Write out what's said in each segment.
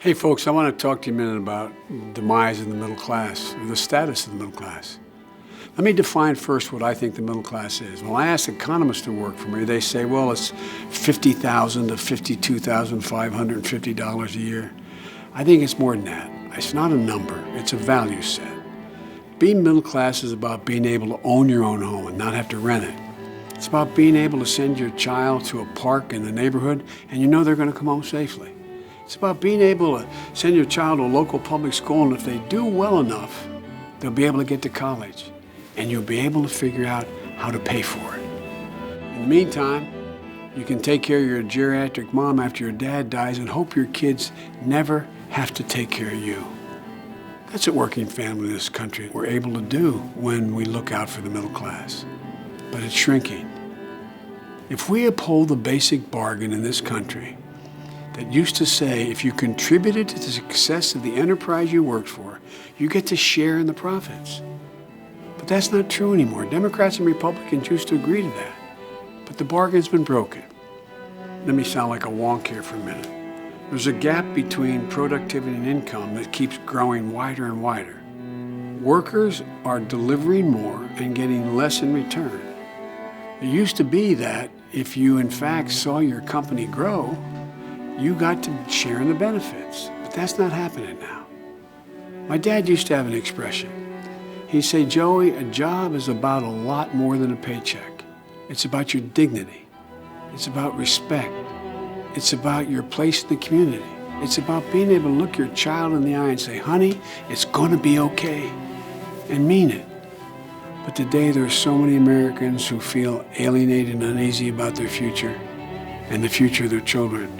Hey folks, I want to talk to you a minute about demise of the middle class, or the status of the middle class. Let me define first what I think the middle class is. When I ask economists to work for me, they say, well, it's $50,000 to $52,550 a year. I think it's more than that. It's not a number, it's a value set. Being middle class is about being able to own your own home and not have to rent it. It's about being able to send your child to a park in the neighborhood and you know they're going to come home safely. It's about being able to send your child to a local public school, and if they do well enough, they'll be able to get to college, and you'll be able to figure out how to pay for it. In the meantime, you can take care of your geriatric mom after your dad dies and hope your kids never have to take care of you. That's what working families in this country we're able to do when we look out for the middle class. But it's shrinking. If we uphold the basic bargain in this country that used to say if you contributed to the success of the enterprise you worked for, you get to share in the profits. But that's not true anymore. Democrats and Republicans used to agree to that. But the bargain's been broken. Let me sound like a wonk here for a minute. There's a gap between productivity and income that keeps growing wider and wider. Workers are delivering more and getting less in return. It used to be that if you in fact saw your company grow, you got to share in the benefits, but that's not happening now. My dad used to have an expression. He'd say, Joey, a job is about a lot more than a paycheck. It's about your dignity. It's about respect. It's about your place in the community. It's about being able to look your child in the eye and say, honey, it's gonna be okay, and mean it. But today there are so many Americans who feel alienated and uneasy about their future and the future of their children.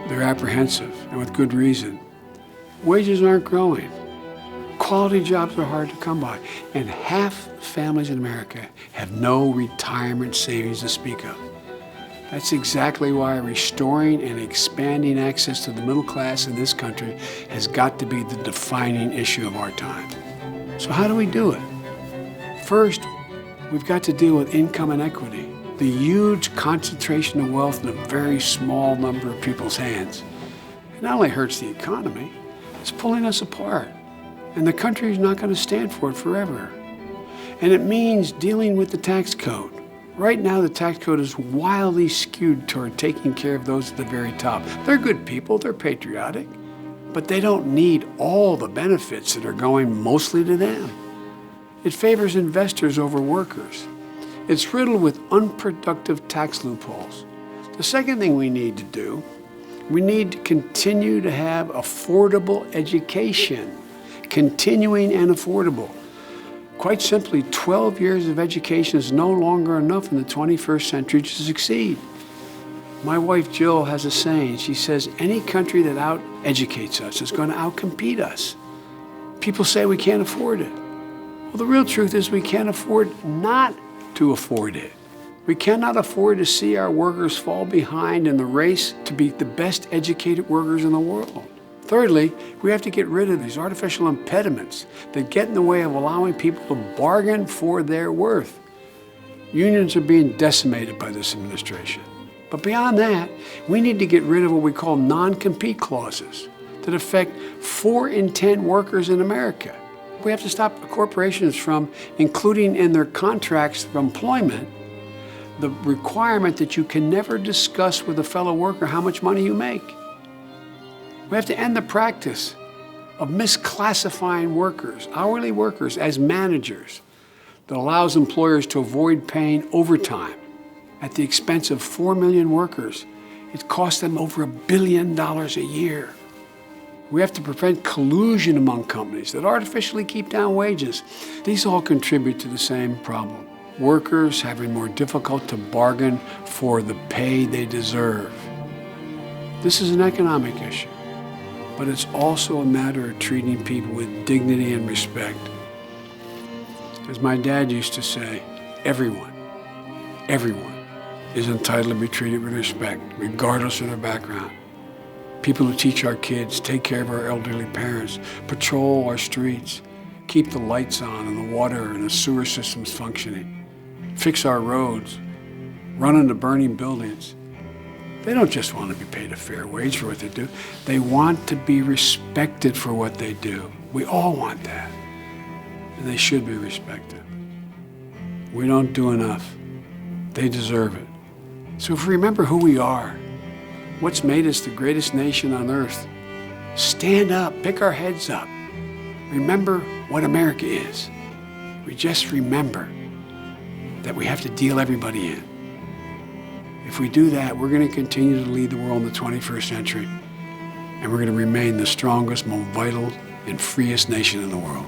They're apprehensive, and with good reason. Wages aren't growing. Quality jobs are hard to come by. And half families in America have no retirement savings to speak of. That's exactly why restoring and expanding access to the middle class in this country has got to be the defining issue of our time. So how do we do it? First, we've got to deal with income inequity. The huge concentration of wealth in a very small number of people's hands. It not only hurts the economy, it's pulling us apart. And the country is not going to stand for it forever. And it means dealing with the tax code. Right now, the tax code is wildly skewed toward taking care of those at the very top. They're good people, they're patriotic, but they don't need all the benefits that are going mostly to them. It favors investors over workers. It's riddled with unproductive tax loopholes. The second thing we need to do, we need to continue to have affordable education, continuing and affordable. Quite simply, 12 years of education is no longer enough in the 21st century to succeed. My wife Jill has a saying. She says, any country that out-educates us is going to out-compete us. People say we can't afford it. Well, the real truth is we can't afford not to afford it. We cannot afford to see our workers fall behind in the race to be the best educated workers in the world. Thirdly, we have to get rid of these artificial impediments that get in the way of allowing people to bargain for their worth. Unions are being decimated by this administration. But beyond that, we need to get rid of what we call non-compete clauses that affect 4 in 10 workers in America. We have to stop corporations from including in their contracts of employment the requirement that you can never discuss with a fellow worker how much money you make. We have to end the practice of misclassifying workers, hourly workers, as managers that allows employers to avoid paying overtime at the expense of 4 million workers. It costs them over $1 billion a year. We have to prevent collusion among companies that artificially keep down wages. These all contribute to the same problem. Workers having more difficult to bargain for the pay they deserve. This is an economic issue, but it's also a matter of treating people with dignity and respect. As my dad used to say, everyone is entitled to be treated with respect, regardless of their background. People who teach our kids, take care of our elderly parents, patrol our streets, keep the lights on and the water and the sewer systems functioning, fix our roads, run into burning buildings. They don't just want to be paid a fair wage for what they do. They want to be respected for what they do. We all want that. And they should be respected. We don't do enough. They deserve it. So if we remember who we are, what's made us the greatest nation on earth, stand up, pick our heads up. Remember what America is. We just remember that we have to deal everybody in. If we do that, we're going to continue to lead the world in the 21st century, and we're going to remain the strongest, most vital, and freest nation in the world.